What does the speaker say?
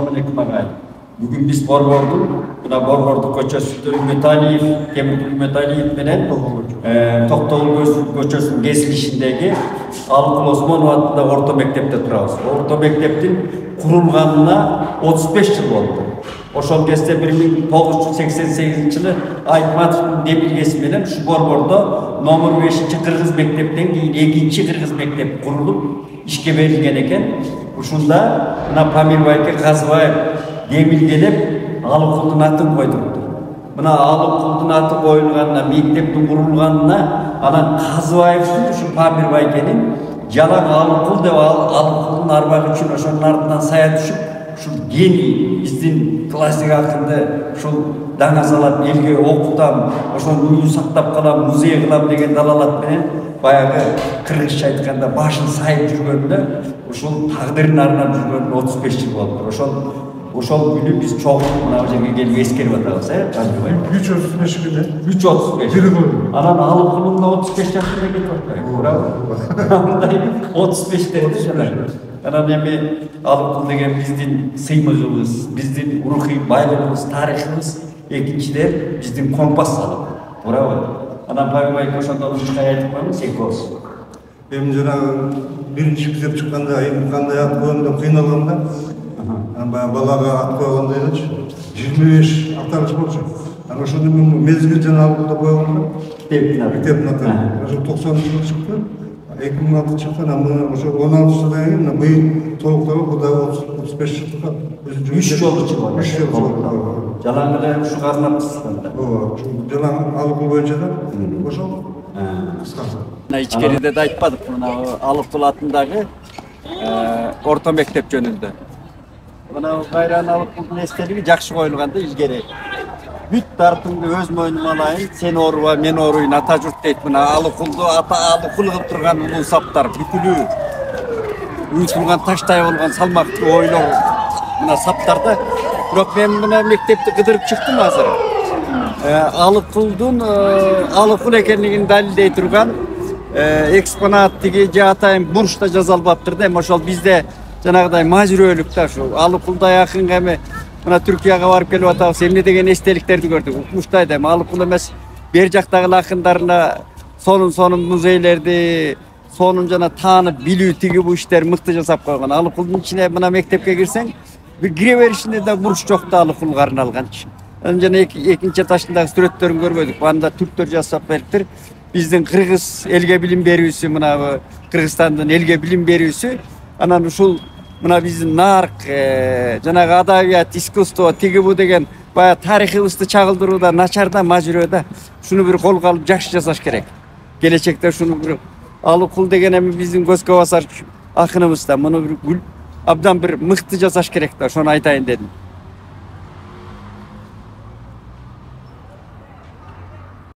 Assalamualaikum ağay. Bugün biz Borbor'dun, buna Borbor'duk koçası Ümetaliyev, Temur Ümetaliyev menen Toktogul koçasının kesilişindeki Alkul Osmanov adında orta mektepte turabız. Orta mekteptin kurulganına 35 yıl oldu. Oşol kezdе 1988 yılı Aytmatov'un debilgesi bilen şu Borbor'da nomor 5. Kırgız mektepten keyin 2. Kırgız mektep kurulup işke verilgen eken. Uşunda mına Pamirbayke Kazıbayev demilgelep Alıkul'dun atın koydurdu. Mına Alıkul'dun atı koyulganına, mekteptin kurulganına anan Kazıbayev'sin şu Pamirbayke'nin jalan Alıkul dep Alıkul'dun arbak üçün oşonun ardından saya düşüp şu geni bizdin klasik hakkında şu dana salap elge okutam, oşonun uyun saktap kalam, muzey kılam degen dalalat menen bayağı Kırgızça aytkanda başın sayıp жүргөнүнө ошол тагдырын арнап жүргөнүнө 35 жыл болду. Ошол күнү биз чогуу мына жерге келип эскерип атабыз, 3.35 күнү. 3.35. Бир күн. Анан алып кылымда 35 жашында кетип атпайбы? Бирок мындай 35 дерди жана. Анан эми алып кыл деген биздин сыймыгыбыз, биздин рухий байлыгыбыз, тарыхыбыз, экинчиден биздин компас алып. Туурабы? Анан Павел ошондо ушкай айтып коюңуз, секос. Эми жанагы биринчи китеп чыкканда эми кандай ат коем деп кыйналганда, баягы балага ат койгондо элечи 25 аталыш болчу. Анан ошондо мен мезгил жанагында койгондо китептин аты. Ошо 90-жылы чыкты. 2006 чыкты. Анан ошо 16 жылдан кийин быйыл толукталып кудай 35 жылга 3 жолу чыгып. 3 жол. Жалаңгы ушу казынап чыкканда. Ооба, жалаң алып боюнча да ошол кыскасы. Ичкерide de айтпадык мына Алыкул атындагы орто мектеп жөнүндө. Мына Кайран Алыкулдун эстелиги жакшы коюлганда илгери. Бүт тартымды өз мойнума алайын, сен оруба, мен оруйун ата журт дейт. Мына Алыкулду ата Алыкул кылып турган улуу саптар бүкүлү уютулган таштай болгон салмактуу ойлор мына саптарда. Бирок мен мына мектепти кыдырып чыктым азыр. Алыкулдун Алыкул экенлигин далилдей турган экспонат тиги же атайын бурчта жазалбаптыр да. Эми ошол бизде жанагыдай мажүрөлүк да ушу Алыкулда якын эми мына Түркияга барып келип атабыз. Эмне деген эстеликтерди көрдүк. Укмуштайт эми Алыкул эмес бер жактагы акындарына сонун музейлерди, сонун жана таанып билүү тиги бу иштер мыкты жасап койгон. Алыкулдун ичине мына мектепке кирсең, бир кире беришинде да бурч жок да Алыкулга арналганчы. Жана экинчи этажындагы сүрөттөрүн көрбөдүк. Анда түрктөр жасап бериптир. Биздин кыргыз элге билим берүүсү, мына Кыргызстандын элге билим берүүсү, анан ушул мына биздин нарк, жанагы адабият, искусство, тиги бу деген баягы тарыхыбызды чагылдырууда начар да, мажүрөө да. Шуну бир колго алып жакшы жасаш керек. Келечекте шуну бир Алыкул деген эми биздин көзгө басар акыныбыз да, муну бир абдан бир мыкты жасаш керек да, ошону айтайын дедим.